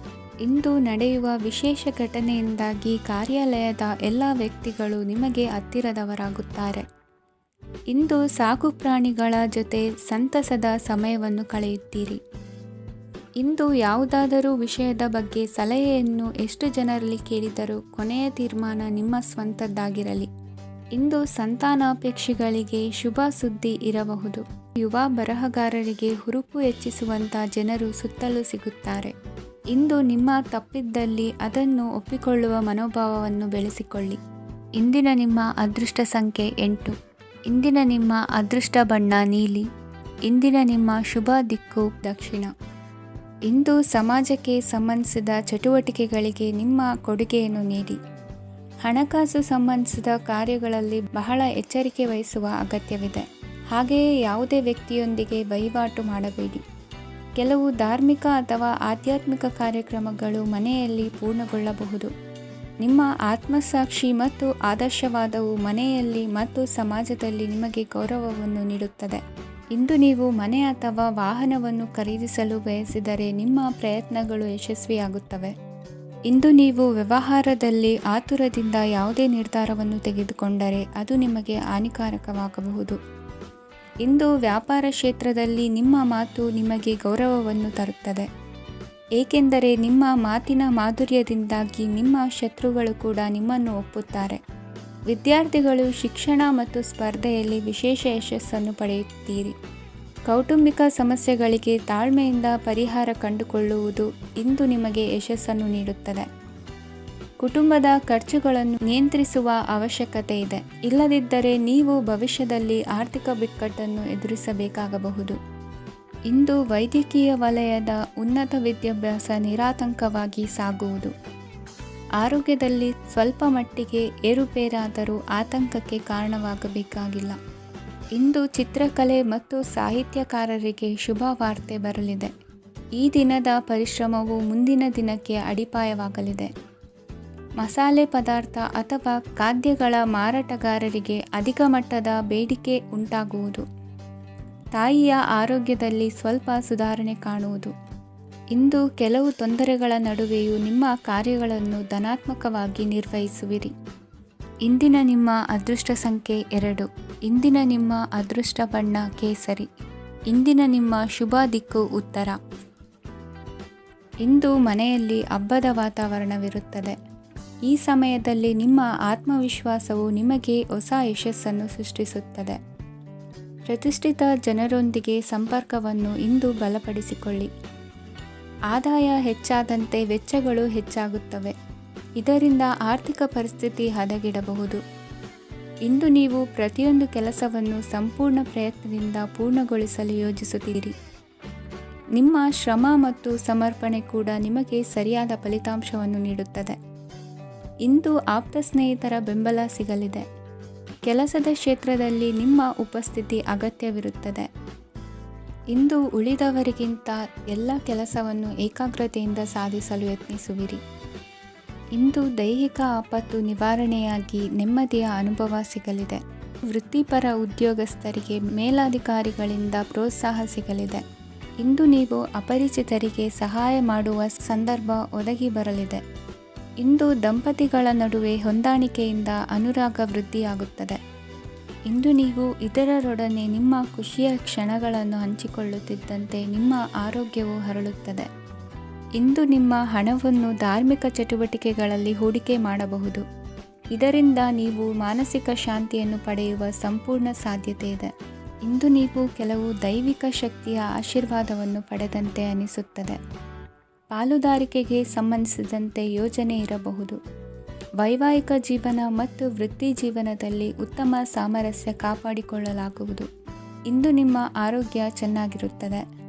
ಇಂದು ನಡೆಯುವ ವಿಶೇಷ ಘಟನೆಯಿಂದಾಗಿ ಕಾರ್ಯಾಲಯದ ಎಲ್ಲ ವ್ಯಕ್ತಿಗಳು ನಿಮಗೆ ಹತ್ತಿರದವರಾಗುತ್ತಾರೆ. ಇಂದು ಸಾಕು ಪ್ರಾಣಿಗಳ ಜೊತೆ ಸಂತಸದ ಸಮಯವನ್ನು ಕಳೆಯುತ್ತೀರಿ. ಇಂದು ಯಾವುದಾದರೂ ವಿಷಯದ ಬಗ್ಗೆ ಸಲಹೆಯನ್ನು ಎಷ್ಟು ಜನರಲ್ಲಿ ಕೇಳಿದರೂ ಕೊನೆಯ ತೀರ್ಮಾನ ನಿಮ್ಮ ಸ್ವಂತದ್ದಾಗಿರಲಿ. ಇಂದು ಸಂತಾನಾಪೇಕ್ಷಿಗಳಿಗೆ ಶುಭ ಸುದ್ದಿ ಇರಬಹುದು. ಯುವ ಬರಹಗಾರರಿಗೆ ಹುರುಪು ಹೆಚ್ಚಿಸುವಂಥ ಜನರು ಸುತ್ತಲೂ ಸಿಗುತ್ತಾರೆ. ಇಂದು ನಿಮ್ಮ ತಪ್ಪಿದ್ದಲ್ಲಿ ಅದನ್ನು ಒಪ್ಪಿಕೊಳ್ಳುವ ಮನೋಭಾವವನ್ನು ಬೆಳೆಸಿಕೊಳ್ಳಿ. ಇಂದಿನ ನಿಮ್ಮ ಅದೃಷ್ಟ ಸಂಖ್ಯೆ 8. ಇಂದಿನ ನಿಮ್ಮ ಅದೃಷ್ಟ ಬಣ್ಣ ನೀಲಿ. ಇಂದಿನ ನಿಮ್ಮ ಶುಭ ದಿಕ್ಕು ದಕ್ಷಿಣ. ಇಂದು ಸಮಾಜಕ್ಕೆ ಸಂಬಂಧಿಸಿದ ಚಟುವಟಿಕೆಗಳಿಗೆ ನಿಮ್ಮ ಕೊಡುಗೆಯನ್ನು ನೀಡಿ. ಹಣಕಾಸು ಸಂಬಂಧಿಸಿದ ಕಾರ್ಯಗಳಲ್ಲಿ ಬಹಳ ಎಚ್ಚರಿಕೆ ವಹಿಸುವ ಅಗತ್ಯವಿದೆ. ಹಾಗೆಯೇ ಯಾವುದೇ ವ್ಯಕ್ತಿಯೊಂದಿಗೆ ವಹಿವಾಟು ಮಾಡಬೇಡಿ. ಕೆಲವು ಧಾರ್ಮಿಕ ಅಥವಾ ಆಧ್ಯಾತ್ಮಿಕ ಕಾರ್ಯಕ್ರಮಗಳು ಮನೆಯಲ್ಲಿ ಪೂರ್ಣಗೊಳ್ಳಬಹುದು. ನಿಮ್ಮ ಆತ್ಮಸಾಕ್ಷಿ ಮತ್ತು ಆದರ್ಶವಾದವು ಮನೆಯಲ್ಲಿ ಮತ್ತು ಸಮಾಜದಲ್ಲಿ ನಿಮಗೆ ಗೌರವವನ್ನು ನೀಡುತ್ತದೆ. ಇಂದು ನೀವು ಮನೆ ಅಥವಾ ವಾಹನವನ್ನು ಖರೀದಿಸಲು ಬಯಸಿದರೆ ನಿಮ್ಮ ಪ್ರಯತ್ನಗಳು ಯಶಸ್ವಿಯಾಗುತ್ತವೆ. ಇಂದು ನೀವು ವ್ಯವಹಾರದಲ್ಲಿ ಆತುರದಿಂದ ಯಾವುದೇ ನಿರ್ಧಾರವನ್ನು ತೆಗೆದುಕೊಂಡರೆ ಅದು ನಿಮಗೆ ಹಾನಿಕಾರಕವಾಗಬಹುದು. ಇಂದು ವ್ಯಾಪಾರ ಕ್ಷೇತ್ರದಲ್ಲಿ ನಿಮ್ಮ ಮಾತು ನಿಮಗೆ ಗೌರವವನ್ನು ತರುತ್ತದೆ. ಏಕೆಂದರೆ ನಿಮ್ಮ ಮಾತಿನ ಮಾಧುರ್ಯದಿಂದಾಗಿ ನಿಮ್ಮ ಶತ್ರುಗಳು ಕೂಡ ನಿಮ್ಮನ್ನು ಒಪ್ಪುತ್ತಾರೆ. ವಿದ್ಯಾರ್ಥಿಗಳು ಶಿಕ್ಷಣ ಮತ್ತು ಸ್ಪರ್ಧೆಯಲ್ಲಿ ವಿಶೇಷ ಯಶಸ್ಸನ್ನು ಪಡೆಯುತ್ತೀರಿ. ಕೌಟುಂಬಿಕ ಸಮಸ್ಯೆಗಳಿಗೆ ತಾಳ್ಮೆಯಿಂದ ಪರಿಹಾರ ಕಂಡುಕೊಳ್ಳುವುದು ಇಂದು ನಿಮಗೆ ಯಶಸ್ಸನ್ನು ನೀಡುತ್ತದೆ. ಕುಟುಂಬದ ಖರ್ಚುಗಳನ್ನು ನಿಯಂತ್ರಿಸುವ ಅವಶ್ಯಕತೆ ಇದೆ. ಇಲ್ಲದಿದ್ದರೆ ನೀವು ಭವಿಷ್ಯದಲ್ಲಿ ಆರ್ಥಿಕ ಬಿಕ್ಕಟ್ಟನ್ನು ಎದುರಿಸಬೇಕಾಗಬಹುದು. ಇಂದು ವೈದ್ಯಕೀಯ ವಲಯದ ಉನ್ನತ ವಿದ್ಯಾಭ್ಯಾಸ ನಿರಾತಂಕವಾಗಿ ಸಾಗುವುದು. ಆರೋಗ್ಯದಲ್ಲಿ ಸ್ವಲ್ಪ ಮಟ್ಟಿಗೆ ಏರುಪೇರಾದರೂ ಆತಂಕಕ್ಕೆ ಕಾರಣವಾಗಬೇಕಾಗಿಲ್ಲ. ಇಂದು ಚಿತ್ರಕಲೆ ಮತ್ತು ಸಾಹಿತ್ಯಕಾರರಿಗೆ ಶುಭ ವಾರ್ತೆ ಬರಲಿದೆ. ಈ ದಿನದ ಪರಿಶ್ರಮವು ಮುಂದಿನ ದಿನಕ್ಕೆ ಅಡಿಪಾಯವಾಗಲಿದೆ. ಮಸಾಲೆ ಪದಾರ್ಥ ಅಥವಾ ಖಾದ್ಯಗಳ ಮಾರಾಟಗಾರರಿಗೆ ಅಧಿಕ ಮಟ್ಟದ ಬೇಡಿಕೆ ಉಂಟಾಗುವುದು. ತಾಯಿಯ ಆರೋಗ್ಯದಲ್ಲಿ ಸ್ವಲ್ಪ ಸುಧಾರಣೆ ಕಾಣುವುದು. ಇಂದು ಕೆಲವು ತೊಂದರೆಗಳ ನಡುವೆಯೂ ನಿಮ್ಮ ಕಾರ್ಯಗಳನ್ನು ಧನಾತ್ಮಕವಾಗಿ ನಿರ್ವಹಿಸುವಿರಿ. ಇಂದಿನ ನಿಮ್ಮ ಅದೃಷ್ಟ ಸಂಖ್ಯೆ 2. ಇಂದಿನ ನಿಮ್ಮ ಅದೃಷ್ಟ ಬಣ್ಣ ಕೇಸರಿ. ಇಂದಿನ ನಿಮ್ಮ ಶುಭ ದಿಕ್ಕು ಉತ್ತರ. ಇಂದು ಮನೆಯಲ್ಲಿ ಹಬ್ಬದ ವಾತಾವರಣವಿರುತ್ತದೆ. ಈ ಸಮಯದಲ್ಲಿ ನಿಮ್ಮ ಆತ್ಮವಿಶ್ವಾಸವು ನಿಮಗೆ ಹೊಸ ಯಶಸ್ಸನ್ನು ಸೃಷ್ಟಿಸುತ್ತದೆ. ಪ್ರತಿಷ್ಠಿತ ಜನರೊಂದಿಗೆ ಸಂಪರ್ಕವನ್ನು ಇಂದು ಬಲಪಡಿಸಿಕೊಳ್ಳಿ. ಆದಾಯ ಹೆಚ್ಚಾದಂತೆ ವೆಚ್ಚಗಳು ಹೆಚ್ಚಾಗುತ್ತವೆ. ಇದರಿಂದ ಆರ್ಥಿಕ ಪರಿಸ್ಥಿತಿ ಹದಗೆಡಬಹುದು. ಇಂದು ನೀವು ಪ್ರತಿಯೊಂದು ಕೆಲಸವನ್ನು ಸಂಪೂರ್ಣ ಪ್ರಯತ್ನದಿಂದ ಪೂರ್ಣಗೊಳಿಸಲು ಯೋಜಿಸುತ್ತೀರಿ. ನಿಮ್ಮ ಶ್ರಮ ಮತ್ತು ಸಮರ್ಪಣೆ ಕೂಡ ನಿಮಗೆ ಸರಿಯಾದ ಫಲಿತಾಂಶವನ್ನು ನೀಡುತ್ತದೆ. ಇಂದು ಆಪ್ತ ಸ್ನೇಹಿತರ ಬೆಂಬಲ ಸಿಗಲಿದೆ. ಕೆಲಸದ ಕ್ಷೇತ್ರದಲ್ಲಿ ನಿಮ್ಮ ಉಪಸ್ಥಿತಿ ಅಗತ್ಯವಿರುತ್ತದೆ. ಇಂದು ಉಳಿದವರಿಗಿಂತ ಎಲ್ಲ ಕೆಲಸವನ್ನು ಏಕಾಗ್ರತೆಯಿಂದ ಸಾಧಿಸಲು ಯತ್ನಿಸುವಿರಿ. ಇಂದು ದೈಹಿಕ ಆಪತ್ತು ನಿವಾರಣೆಯಾಗಿ ನೆಮ್ಮದಿಯ ಅನುಭವ ಸಿಗಲಿದೆ. ವೃತ್ತಿಪರ ಉದ್ಯೋಗಸ್ಥರಿಗೆ ಮೇಲಾಧಿಕಾರಿಗಳಿಂದ ಪ್ರೋತ್ಸಾಹ ಸಿಗಲಿದೆ. ಇಂದು ನೀವು ಅಪರಿಚಿತರಿಗೆ ಸಹಾಯ ಮಾಡುವ ಸಂದರ್ಭ ಒದಗಿ ಬರಲಿದೆ. ಇಂದು ದಂಪತಿಗಳ ನಡುವೆ ಹೊಂದಾಣಿಕೆಯಿಂದ ಅನುರಾಗ ವೃದ್ಧಿಯಾಗುತ್ತದೆ. ಇಂದು ನೀವು ಇತರರೊಡನೆ ನಿಮ್ಮ ಖುಷಿಯ ಕ್ಷಣಗಳನ್ನು ಹಂಚಿಕೊಳ್ಳುತ್ತಿದ್ದಂತೆ ನಿಮ್ಮ ಆರೋಗ್ಯವು ಹರಳುತ್ತದೆ. ಇಂದು ನಿಮ್ಮ ಹಣವನ್ನು ಧಾರ್ಮಿಕ ಚಟುವಟಿಕೆಗಳಲ್ಲಿ ಹೂಡಿಕೆ ಮಾಡಬಹುದು. ಇದರಿಂದ ನೀವು ಮಾನಸಿಕ ಶಾಂತಿಯನ್ನು ಪಡೆಯುವ ಸಂಪೂರ್ಣ ಸಾಧ್ಯತೆ ಇದೆ. ಇಂದು ನೀವು ಕೆಲವು ದೈವಿಕ ಶಕ್ತಿಯ ಆಶೀರ್ವಾದವನ್ನು ಪಡೆದಂತೆ ಅನಿಸುತ್ತದೆ. ಪಾಲುದಾರಿಕೆಗೆ ಸಂಬಂಧಿಸಿದಂತೆ ಯೋಜನೆ ಇರಬಹುದು. ವೈವಾಹಿಕ ಜೀವನ ಮತ್ತು ವೃತ್ತಿ ಜೀವನದಲ್ಲಿ ಉತ್ತಮ ಸಾಮರಸ್ಯ ಕಾಪಾಡಿಕೊಳ್ಳಲಾಗುವುದು. ಇಂದು ನಿಮ್ಮ ಆರೋಗ್ಯ ಚೆನ್ನಾಗಿರುತ್ತದೆ.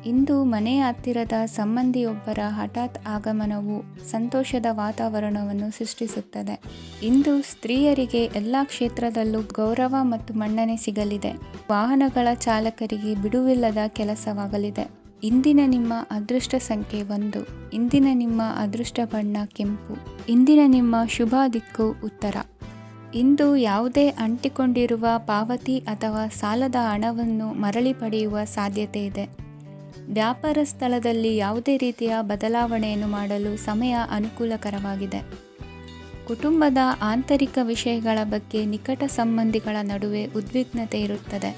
ಇಂದು ಮನೆಯ ಹತ್ತಿರದ ಸಂಬಂಧಿಯೊಬ್ಬರ ಹಠಾತ್ ಆಗಮನವು ಸಂತೋಷದ ವಾತಾವರಣವನ್ನು ಸೃಷ್ಟಿಸುತ್ತದೆ. ಇಂದು ಸ್ತ್ರೀಯರಿಗೆ ಎಲ್ಲ ಕ್ಷೇತ್ರದಲ್ಲೂ ಗೌರವ ಮತ್ತು ಮನ್ನಣೆ ಸಿಗಲಿದೆ. ವಾಹನಗಳ ಚಾಲಕರಿಗೆ ಬಿಡುವಿಲ್ಲದ ಕೆಲಸವಾಗಲಿದೆ. ಇಂದಿನ ನಿಮ್ಮ ಅದೃಷ್ಟ ಸಂಖ್ಯೆ 1. ಇಂದಿನ ನಿಮ್ಮ ಅದೃಷ್ಟ ಬಣ್ಣ ಕೆಂಪು. ಇಂದಿನ ನಿಮ್ಮ ಶುಭ ದಿಕ್ಕು ಉತ್ತರ. ಇಂದು ಯಾವುದೇ ಅಂಟಿಕೊಂಡಿರುವ ಪಾವತಿ ಅಥವಾ ಸಾಲದ ಹಣವನ್ನು ಮರಳಿ ಪಡೆಯುವ ಸಾಧ್ಯತೆ ಇದೆ. ವ್ಯಾಪಾರ ಸ್ಥಳದಲ್ಲಿ ಯಾವುದೇ ರೀತಿಯ ಬದಲಾವಣೆಯನ್ನು ಮಾಡಲು ಸಮಯ ಅನುಕೂಲಕರವಾಗಿದೆ. ಕುಟುಂಬದ ಆಂತರಿಕ ವಿಷಯಗಳ ಬಗ್ಗೆ ನಿಕಟ ಸಂಬಂಧಿಗಳ ನಡುವೆ ಉದ್ವಿಗ್ನತೆ ಇರುತ್ತದೆ.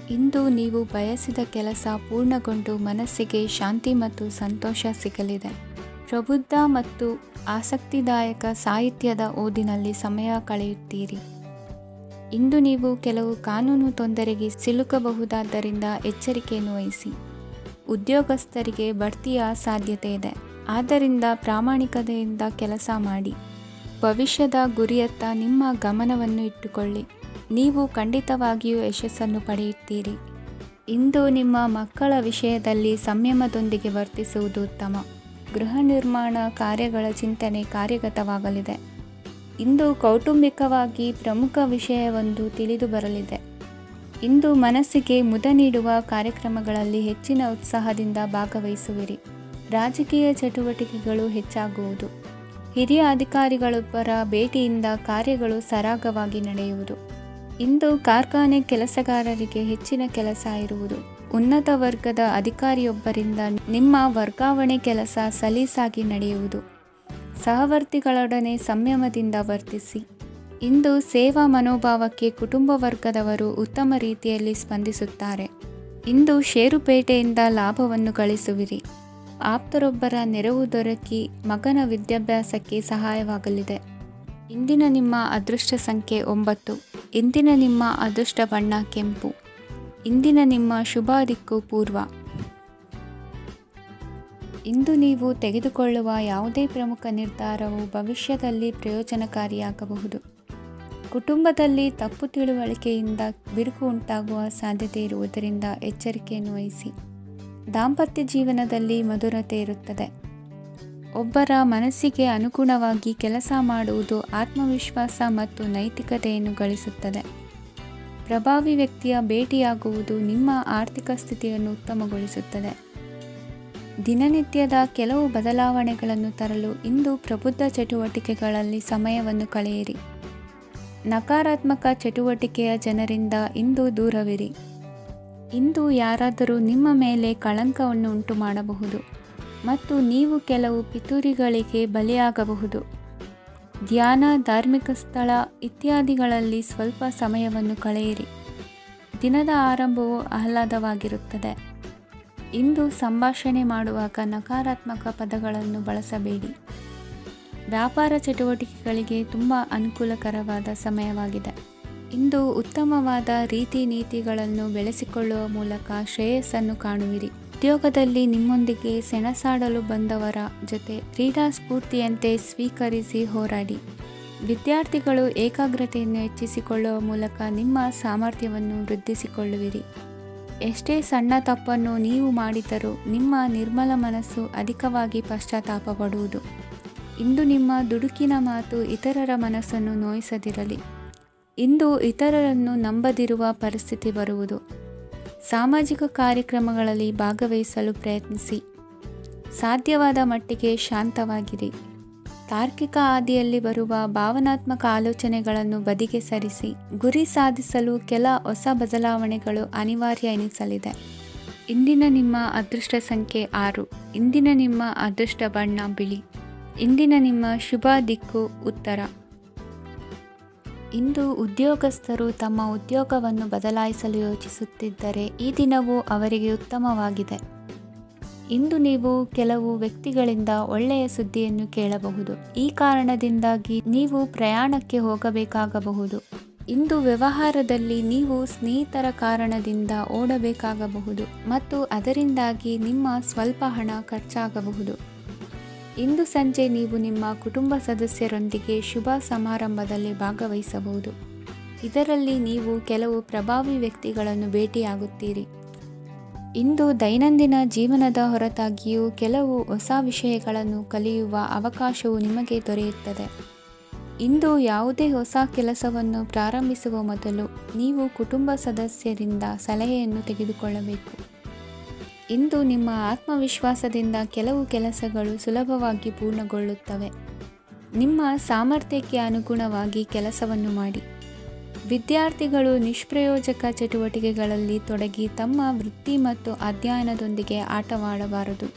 ಇಂದು ನೀವು ಬಯಸಿದ ಕೆಲಸ ಪೂರ್ಣಗೊಂಡು ಮನಸ್ಸಿಗೆ ಶಾಂತಿ ಮತ್ತು ಸಂತೋಷ ಸಿಗಲಿದೆ. ಪ್ರಬುದ್ಧ ಮತ್ತು ಆಸಕ್ತಿದಾಯಕ ಸಾಹಿತ್ಯದ ಓದಿನಲ್ಲಿ ಸಮಯ ಕಳೆಯುತ್ತೀರಿ. ಇಂದು ನೀವು ಕೆಲವು ಕಾನೂನು ತೊಂದರೆಗೆ ಸಿಲುಕಬಹುದಾದ್ದರಿಂದ ಎಚ್ಚರಿಕೆಯನ್ನು ವಹಿಸಿ. ಉದ್ಯೋಗಸ್ಥರಿಗೆ ಬಡ್ತಿಯ ಸಾಧ್ಯತೆ ಇದೆ. ಆದ್ದರಿಂದ ಪ್ರಾಮಾಣಿಕತೆಯಿಂದ ಕೆಲಸ ಮಾಡಿ. ಭವಿಷ್ಯದ ಗುರಿಯತ್ತ ನಿಮ್ಮ ಗಮನವನ್ನು ಇಟ್ಟುಕೊಳ್ಳಿ. ನೀವು ಖಂಡಿತವಾಗಿಯೂ ಯಶಸ್ಸನ್ನು ಪಡೆಯುತ್ತೀರಿ. ಇಂದು ನಿಮ್ಮ ಮಕ್ಕಳ ವಿಷಯದಲ್ಲಿ ಸಂಯಮದೊಂದಿಗೆ ವರ್ತಿಸುವುದು ಉತ್ತಮ. ಗೃಹ ನಿರ್ಮಾಣ ಕಾರ್ಯಗಳ ಚಿಂತನೆ ಕಾರ್ಯಗತವಾಗಲಿದೆ. ಇಂದು ಕೌಟುಂಬಿಕವಾಗಿ ಪ್ರಮುಖ ವಿಷಯವೊಂದು ತಿಳಿದು ಬರಲಿದೆ. ಇಂದು ಮನಸ್ಸಿಗೆ ಮುದ ನೀಡುವ ಕಾರ್ಯಕ್ರಮಗಳಲ್ಲಿ ಹೆಚ್ಚಿನ ಉತ್ಸಾಹದಿಂದ ಭಾಗವಹಿಸುವಿರಿ. ರಾಜಕೀಯ ಚಟುವಟಿಕೆಗಳು ಹೆಚ್ಚಾಗುವುದು. ಹಿರಿಯ ಅಧಿಕಾರಿಗಳೊಬ್ಬರ ಭೇಟಿಯಿಂದ ಕಾರ್ಯಗಳು ಸರಾಗವಾಗಿ ನಡೆಯುವುದು. ಇಂದು ಕಾರ್ಖಾನೆ ಕೆಲಸಗಾರರಿಗೆ ಹೆಚ್ಚಿನ ಕೆಲಸ ಇರುವುದು. ಉನ್ನತ ವರ್ಗದ ಅಧಿಕಾರಿಯೊಬ್ಬರಿಂದ ನಿಮ್ಮ ವರ್ಗಾವಣೆ ಕೆಲಸ ಸಲೀಸಾಗಿ ನಡೆಯುವುದು. ಸಹವರ್ತಿಗಳೊಡನೆ ಸಂಯಮದಿಂದ ವರ್ತಿಸಿ. ಇಂದು ಸೇವಾ ಮನೋಭಾವಕ್ಕೆ ಕುಟುಂಬ ವರ್ಗದವರು ಉತ್ತಮ ರೀತಿಯಲ್ಲಿ ಸ್ಪಂದಿಸುತ್ತಾರೆ. ಇಂದು ಷೇರುಪೇಟೆಯಿಂದ ಲಾಭವನ್ನು ಗಳಿಸುವಿರಿ. ಆಪ್ತರೊಬ್ಬರ ನೆರವು ದೊರಕಿ ಮಗನ ವಿದ್ಯಾಭ್ಯಾಸಕ್ಕೆ ಸಹಾಯವಾಗಲಿದೆ. ಇಂದಿನ ನಿಮ್ಮ ಅದೃಷ್ಟ ಸಂಖ್ಯೆ 9. ಇಂದಿನ ನಿಮ್ಮ ಅದೃಷ್ಟ ಬಣ್ಣ ಕೆಂಪು. ಇಂದಿನ ನಿಮ್ಮ ಶುಭ ದಿಕ್ಕು ಪೂರ್ವ. ಇಂದು ನೀವು ತೆಗೆದುಕೊಳ್ಳುವ ಯಾವುದೇ ಪ್ರಮುಖ ನಿರ್ಧಾರವು ಭವಿಷ್ಯದಲ್ಲಿ ಪ್ರಯೋಜನಕಾರಿಯಾಗಬಹುದು. ಕುಟುಂಬದಲ್ಲಿ ತಪ್ಪು ತಿಳುವಳಿಕೆಯಿಂದ ಬಿರುಕು ಉಂಟಾಗುವ ಸಾಧ್ಯತೆ ಇರುವುದರಿಂದ ಎಚ್ಚರಿಕೆಯನ್ನು ವಹಿಸಿ. ದಾಂಪತ್ಯ ಜೀವನದಲ್ಲಿ ಮಧುರತೆ ಇರುತ್ತದೆ. ಒಬ್ಬರ ಮನಸ್ಸಿಗೆ ಅನುಗುಣವಾಗಿ ಕೆಲಸ ಮಾಡುವುದು ಆತ್ಮವಿಶ್ವಾಸ ಮತ್ತು ನೈತಿಕತೆಯನ್ನು ಗಳಿಸುತ್ತದೆ. ಪ್ರಭಾವಿ ವ್ಯಕ್ತಿಯ ಭೇಟಿಯಾಗುವುದು ನಿಮ್ಮ ಆರ್ಥಿಕ ಸ್ಥಿತಿಯನ್ನು ಉತ್ತಮಗೊಳಿಸುತ್ತದೆ. ದಿನನಿತ್ಯದ ಕೆಲವು ಬದಲಾವಣೆಗಳನ್ನು ತರಲು ಇಂದು ಪ್ರಬುದ್ಧ ಚಟುವಟಿಕೆಗಳಲ್ಲಿ ಸಮಯವನ್ನು ಕಳೆಯಿರಿ. ನಕಾರಾತ್ಮಕ ಚಟುವಟಿಕೆಯ ಜನರಿಂದ ಇಂದು ದೂರವಿರಿ. ಇಂದು ಯಾರಾದರೂ ನಿಮ್ಮ ಮೇಲೆ ಕಳಂಕವನ್ನು ಉಂಟು ಮಾಡಬಹುದು ಮತ್ತು ನೀವು ಕೆಲವು ಪಿತೂರಿಗಳಿಗೆ ಬಲಿಯಾಗಬಹುದು. ಧ್ಯಾನ, ಧಾರ್ಮಿಕ ಸ್ಥಳ ಇತ್ಯಾದಿಗಳಲ್ಲಿ ಸ್ವಲ್ಪ ಸಮಯವನ್ನು ಕಳೆಯಿರಿ. ದಿನದ ಆರಂಭವು ಆಹ್ಲಾದವಾಗಿರುತ್ತದೆ. ಇಂದು ಸಂಭಾಷಣೆ ಮಾಡುವಾಗ ನಕಾರಾತ್ಮಕ ಪದಗಳನ್ನು ಬಳಸಬೇಡಿ. ವ್ಯಾಪಾರ ಚಟುವಟಿಕೆಗಳಿಗೆ ತುಂಬ ಅನುಕೂಲಕರವಾದ ಸಮಯವಾಗಿದೆ. ಇಂದು ಉತ್ತಮವಾದ ರೀತಿ ನೀತಿಗಳನ್ನು ಬೆಳೆಸಿಕೊಳ್ಳುವ ಮೂಲಕ ಶ್ರೇಯಸ್ಸನ್ನು ಕಾಣುವಿರಿ. ಉದ್ಯೋಗದಲ್ಲಿ ನಿಮ್ಮೊಂದಿಗೆ ಸೆಣಸಾಡಲು ಬಂದವರ ಜೊತೆ ಕ್ರೀಡಾ ಸ್ಫೂರ್ತಿಯಂತೆ ಸ್ವೀಕರಿಸಿ ಹೋರಾಡಿ. ವಿದ್ಯಾರ್ಥಿಗಳು ಏಕಾಗ್ರತೆಯನ್ನು ಹೆಚ್ಚಿಸಿಕೊಳ್ಳುವ ಮೂಲಕ ನಿಮ್ಮ ಸಾಮರ್ಥ್ಯವನ್ನು ವೃದ್ಧಿಸಿಕೊಳ್ಳುವಿರಿ. ಎಷ್ಟೇ ಸಣ್ಣ ತಪ್ಪನ್ನು ನೀವು ಮಾಡಿದರೂ ನಿಮ್ಮ ನಿರ್ಮಲ ಮನಸ್ಸು ಅಧಿಕವಾಗಿ ಪಶ್ಚಾತ್ತಾಪ ಪಡುವುದು. ಇಂದು ನಿಮ್ಮ ದುಡುಕಿನ ಮಾತು ಇತರರ ಮನಸ್ಸನ್ನು ನೋಯಿಸದಿರಲಿ. ಇಂದು ಇತರರನ್ನು ನಂಬದಿರುವ ಪರಿಸ್ಥಿತಿ ಬರುವುದು. ಸಾಮಾಜಿಕ ಕಾರ್ಯಕ್ರಮಗಳಲ್ಲಿ ಭಾಗವಹಿಸಲು ಪ್ರಯತ್ನಿಸಿ. ಸಾಧ್ಯವಾದ ಮಟ್ಟಿಗೆ ಶಾಂತವಾಗಿರಿ. ತಾರ್ಕಿಕ ಹಾದಿಯಲ್ಲಿ ಬರುವ ಭಾವನಾತ್ಮಕ ಆಲೋಚನೆಗಳನ್ನು ಬದಿಗೆ ಸರಿಸಿ. ಗುರಿ ಸಾಧಿಸಲು ಕೆಲ ಹೊಸ ಬದಲಾವಣೆಗಳು ಅನಿವಾರ್ಯ ಎನಿಸಲಿದೆ. ಇಂದಿನ ನಿಮ್ಮ ಅದೃಷ್ಟ ಸಂಖ್ಯೆ 6. ಇಂದಿನ ನಿಮ್ಮ ಅದೃಷ್ಟ ಬಣ್ಣ ಬಿಳಿ. ಇಂದಿನ ನಿಮ್ಮ ಶುಭ ದಿಕ್ಕು ಉತ್ತರ. ಇಂದು ಉದ್ಯೋಗಸ್ಥರು ತಮ್ಮ ಉದ್ಯೋಗವನ್ನು ಬದಲಾಯಿಸಲು ಯೋಚಿಸುತ್ತಿದ್ದರೆ ಈ ದಿನವೂ ಅವರಿಗೆ ಉತ್ತಮವಾಗಿದೆ. ಇಂದು ನೀವು ಕೆಲವು ವ್ಯಕ್ತಿಗಳಿಂದ ಒಳ್ಳೆಯ ಸುದ್ದಿಯನ್ನು ಕೇಳಬಹುದು. ಈ ಕಾರಣದಿಂದಾಗಿ ನೀವು ಪ್ರಯಾಣಕ್ಕೆ ಹೋಗಬೇಕಾಗಬಹುದು. ಇಂದು ವ್ಯವಹಾರದಲ್ಲಿ ನೀವು ಸ್ನೇಹಿತರ ಕಾರಣದಿಂದ ಓಡಬೇಕಾಗಬಹುದು ಮತ್ತು ಅದರಿಂದಾಗಿ ನಿಮ್ಮ ಸ್ವಲ್ಪ ಹಣ ಖರ್ಚಾಗಬಹುದು. ಇಂದು ಸಂಜೆ ನೀವು ನಿಮ್ಮ ಕುಟುಂಬ ಸದಸ್ಯರೊಂದಿಗೆ ಶುಭ ಸಮಾರಂಭದಲ್ಲಿ ಭಾಗವಹಿಸಬಹುದು. ಇದರಲ್ಲಿ ನೀವು ಕೆಲವು ಪ್ರಭಾವಿ ವ್ಯಕ್ತಿಗಳನ್ನು ಭೇಟಿಯಾಗುತ್ತೀರಿ. ಇಂದು ದೈನಂದಿನ ಜೀವನದ ಹೊರತಾಗಿಯೂ ಕೆಲವು ಹೊಸ ವಿಷಯಗಳನ್ನು ಕಲಿಯುವ ಅವಕಾಶವು ನಿಮಗೆ ದೊರೆಯುತ್ತದೆ. ಇಂದು ಯಾವುದೇ ಹೊಸ ಕೆಲಸವನ್ನು ಪ್ರಾರಂಭಿಸುವ ಮೊದಲು ನೀವು ಕುಟುಂಬ ಸದಸ್ಯರಿಂದ ಸಲಹೆಯನ್ನು ತೆಗೆದುಕೊಳ್ಳಬೇಕು. ಇಂದು ನಿಮ್ಮ ಆತ್ಮವಿಶ್ವಾಸದಿಂದ ಕೆಲವು ಕೆಲಸಗಳು ಸುಲಭವಾಗಿ ಪೂರ್ಣಗೊಳ್ಳುತ್ತವೆ. ನಿಮ್ಮ ಸಾಮರ್ಥ್ಯಕ್ಕೆ ಅನುಗುಣವಾಗಿ ಕೆಲಸವನ್ನು ಮಾಡಿ. ವಿದ್ಯಾರ್ಥಿಗಳು ನಿಷ್ಪ್ರಯೋಜಕ ಚಟುವಟಿಕೆಗಳಲ್ಲಿ ತೊಡಗಿ ತಮ್ಮ ವೃತ್ತಿ ಮತ್ತು ಅಧ್ಯಯನದೊಂದಿಗೆ ಆಟವಾಡಬಾರದು.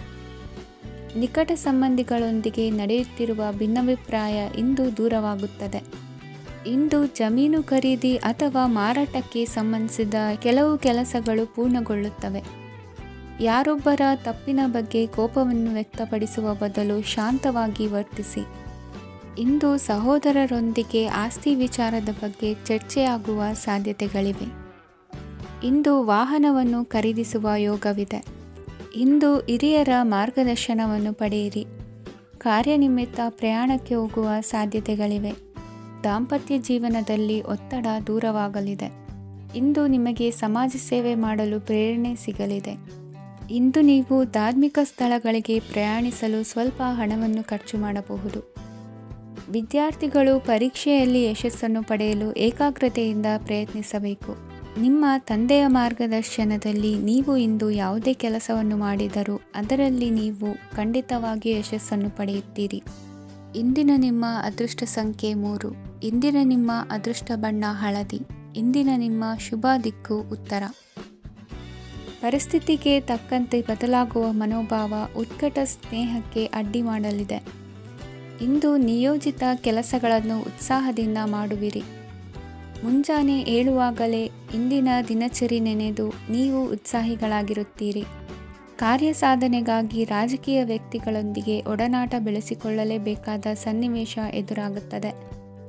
ನಿಕಟ ಸಂಬಂಧಿಗಳೊಂದಿಗೆ ನಡೆಯುತ್ತಿರುವ ಭಿನ್ನಾಭಿಪ್ರಾಯ ಇಂದು ದೂರವಾಗುತ್ತದೆ. ಇಂದು ಜಮೀನು ಖರೀದಿ ಅಥವಾ ಮಾರಾಟಕ್ಕೆ ಸಂಬಂಧಿಸಿದ ಕೆಲವು ಕೆಲಸಗಳು ಪೂರ್ಣಗೊಳ್ಳುತ್ತವೆ. ಯಾರೊಬ್ಬರ ತಪ್ಪಿನ ಬಗ್ಗೆ ಕೋಪವನ್ನು ವ್ಯಕ್ತಪಡಿಸುವ ಬದಲು ಶಾಂತವಾಗಿ ವರ್ತಿಸಿ. ಇಂದು ಸಹೋದರರೊಂದಿಗೆ ಆಸ್ತಿ ವಿಚಾರದ ಬಗ್ಗೆ ಚರ್ಚೆಯಾಗುವ ಸಾಧ್ಯತೆಗಳಿವೆ. ಇಂದು ವಾಹನವನ್ನು ಖರೀದಿಸುವ ಯೋಗವಿದೆ. ಇಂದು ಹಿರಿಯರ ಮಾರ್ಗದರ್ಶನವನ್ನು ಪಡೆಯಿರಿ. ಕಾರ್ಯನಿಮಿತ್ತ ಪ್ರಯಾಣಕ್ಕೆ ಹೋಗುವ ಸಾಧ್ಯತೆಗಳಿವೆ. ದಾಂಪತ್ಯ ಜೀವನದಲ್ಲಿ ಒತ್ತಡ ದೂರವಾಗಲಿದೆ. ಇಂದು ನಿಮಗೆ ಸಮಾಜ ಸೇವೆ ಮಾಡಲು ಪ್ರೇರಣೆ ಸಿಗಲಿದೆ. ಇಂದು ನೀವು ಧಾರ್ಮಿಕ ಸ್ಥಳಗಳಿಗೆ ಪ್ರಯಾಣಿಸಲು ಸ್ವಲ್ಪ ಹಣವನ್ನು ಖರ್ಚು ಮಾಡಬಹುದು. ವಿದ್ಯಾರ್ಥಿಗಳು ಪರೀಕ್ಷೆಯಲ್ಲಿ ಯಶಸ್ಸನ್ನು ಪಡೆಯಲು ಏಕಾಗ್ರತೆಯಿಂದ ಪ್ರಯತ್ನಿಸಬೇಕು. ನಿಮ್ಮ ತಂದೆಯ ಮಾರ್ಗದರ್ಶನದಲ್ಲಿ ನೀವು ಇಂದು ಯಾವುದೇ ಕೆಲಸವನ್ನು ಮಾಡಿದರೂ ಅದರಲ್ಲಿ ನೀವು ಖಂಡಿತವಾಗಿಯೂ ಯಶಸ್ಸನ್ನು ಪಡೆಯುತ್ತೀರಿ. ಇಂದಿನ ನಿಮ್ಮ ಅದೃಷ್ಟ ಸಂಖ್ಯೆ 3. ಇಂದಿನ ನಿಮ್ಮ ಅದೃಷ್ಟ ಬಣ್ಣ ಹಳದಿ. ಇಂದಿನ ನಿಮ್ಮ ಶುಭ ದಿಕ್ಕು ಉತ್ತರ. ಪರಿಸ್ಥಿತಿಗೆ ತಕ್ಕಂತೆ ಬದಲಾಗುವ ಮನೋಭಾವ ಉತ್ಕಟ ಸ್ನೇಹಕ್ಕೆ ಅಡ್ಡಿ ಮಾಡಲಿದೆ. ಇಂದು ನಿಯೋಜಿತ ಕೆಲಸಗಳನ್ನು ಉತ್ಸಾಹದಿಂದ ಮಾಡುವಿರಿ. ಮುಂಜಾನೆ ಏಳುವಾಗಲೇ ಇಂದಿನ ದಿನಚರಿ ನೆನೆದು ನೀವು ಉತ್ಸಾಹಿಗಳಾಗಿರುತ್ತೀರಿ. ಕಾರ್ಯಸಾಧನೆಗಾಗಿ ರಾಜಕೀಯ ವ್ಯಕ್ತಿಗಳೊಂದಿಗೆ ಒಡನಾಟ ಬೆಳೆಸಿಕೊಳ್ಳಲೇಬೇಕಾದ ಸನ್ನಿವೇಶ ಎದುರಾಗುತ್ತದೆ.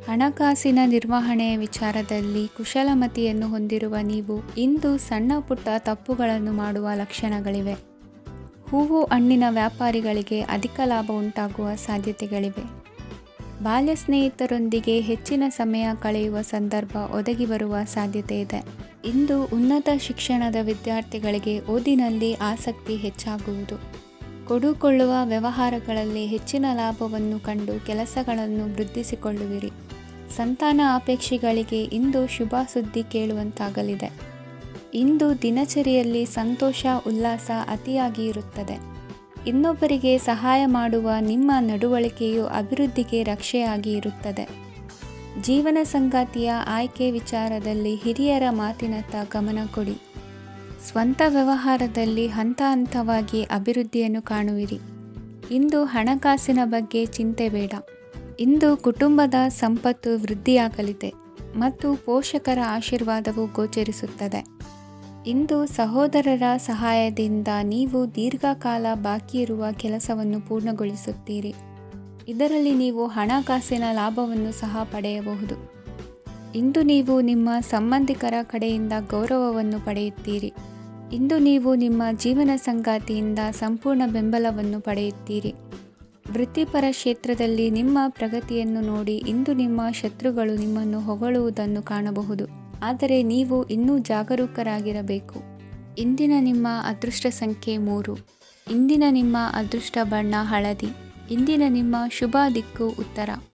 ಹಣಕಾಸಿನ ನಿರ್ವಹಣೆಯ ವಿಚಾರದಲ್ಲಿ ಕುಶಲಮತಿಯನ್ನು ಹೊಂದಿರುವ ನೀವು ಇಂದು ಸಣ್ಣ ಪುಟ್ಟ ತಪ್ಪುಗಳನ್ನು ಮಾಡುವ ಲಕ್ಷಣಗಳಿವೆ. ಹೂವು ಹಣ್ಣಿನ ವ್ಯಾಪಾರಿಗಳಿಗೆ ಅಧಿಕ ಲಾಭ ಉಂಟಾಗುವ ಸಾಧ್ಯತೆಗಳಿವೆ. ಬಾಲ್ಯ ಸ್ನೇಹಿತರೊಂದಿಗೆ ಹೆಚ್ಚಿನ ಸಮಯ ಕಳೆಯುವ ಸಂದರ್ಭ ಒದಗಿ ಬರುವ ಸಾಧ್ಯತೆ ಇದೆ. ಇಂದು ಉನ್ನತ ಶಿಕ್ಷಣದ ವಿದ್ಯಾರ್ಥಿಗಳಿಗೆ ಓದಿನಲ್ಲಿ ಆಸಕ್ತಿ ಹೆಚ್ಚಾಗುವುದು. ಕೊಡುಕೊಳ್ಳುವ ವ್ಯವಹಾರಗಳಲ್ಲಿ ಹೆಚ್ಚಿನ ಲಾಭವನ್ನು ಕಂಡು ಕೆಲಸಗಳನ್ನು ವೃದ್ಧಿಸಿಕೊಳ್ಳುವಿರಿ. ಸಂತಾನ ಅಪೇಕ್ಷಿಗಳಿಗೆ ಇಂದು ಶುಭ ಸುದ್ದಿ ಕೇಳುವಂತಾಗಲಿದೆ. ಇಂದು ದಿನಚರಿಯಲ್ಲಿ ಸಂತೋಷ ಉಲ್ಲಾಸ ಅತಿಯಾಗಿ ಇರುತ್ತದೆ. ಇನ್ನೊಬ್ಬರಿಗೆ ಸಹಾಯ ಮಾಡುವ ನಿಮ್ಮ ನಡವಳಿಕೆಯು ಅಭಿವೃದ್ಧಿಗೆ ರಕ್ಷೆಯಾಗಿ ಇರುತ್ತದೆ. ಜೀವನ ಸಂಗಾತಿಯ ಆಯ್ಕೆ ವಿಚಾರದಲ್ಲಿ ಹಿರಿಯರ ಮಾತಿನತ್ತ ಗಮನ ಕೊಡಿ. ಸ್ವಂತ ವ್ಯವಹಾರದಲ್ಲಿ ಹಂತ ಹಂತವಾಗಿ ಅಭಿವೃದ್ಧಿಯನ್ನು ಕಾಣುವಿರಿ. ಇಂದು ಹಣಕಾಸಿನ ಬಗ್ಗೆ ಚಿಂತೆ ಬೇಡ. ಇಂದು ಕುಟುಂಬದ ಸಂಪತ್ತು ವೃದ್ಧಿಯಾಗಲಿದೆ. ಮತ್ತು ಪೋಷಕರ ಆಶೀರ್ವಾದವು ಗೋಚರಿಸುತ್ತದೆ. ಇಂದು ಸಹೋದರರ ಸಹಾಯದಿಂದ ನೀವು ದೀರ್ಘಕಾಲ ಬಾಕಿ ಇರುವ ಕೆಲಸವನ್ನು ಪೂರ್ಣಗೊಳಿಸುತ್ತೀರಿ. ಇದರಲ್ಲಿ ನೀವು ಹಣಕಾಸಿನ ಲಾಭವನ್ನು ಸಹ ಪಡೆಯಬಹುದು. ಇಂದು ನೀವು ನಿಮ್ಮ ಸಂಬಂಧಿಕರ ಕಡೆಯಿಂದ ಗೌರವವನ್ನು ಪಡೆಯುತ್ತೀರಿ. ಇಂದು ನೀವು ನಿಮ್ಮ ಜೀವನ ಸಂಗಾತಿಯಿಂದ ಸಂಪೂರ್ಣ ಬೆಂಬಲವನ್ನು ಪಡೆಯುತ್ತೀರಿ. ವೃತ್ತಿಪರ ಕ್ಷೇತ್ರದಲ್ಲಿ ನಿಮ್ಮ ಪ್ರಗತಿಯನ್ನು ನೋಡಿ ಇಂದು ನಿಮ್ಮ ಶತ್ರುಗಳು ನಿಮ್ಮನ್ನು ಹೊಗಳುವುದನ್ನು ಕಾಣಬಹುದು. ಆದರೆ ನೀವು ಇನ್ನೂ ಜಾಗರೂಕರಾಗಿರಬೇಕು. ಇಂದಿನ ನಿಮ್ಮ ಅದೃಷ್ಟ ಸಂಖ್ಯೆ 3. ಇಂದಿನ ನಿಮ್ಮ ಅದೃಷ್ಟ ಬಣ್ಣ ಹಳದಿ. ಇಂದಿನ ನಿಮ್ಮ ಶುಭ ದಿಕ್ಕು ಉತ್ತರ.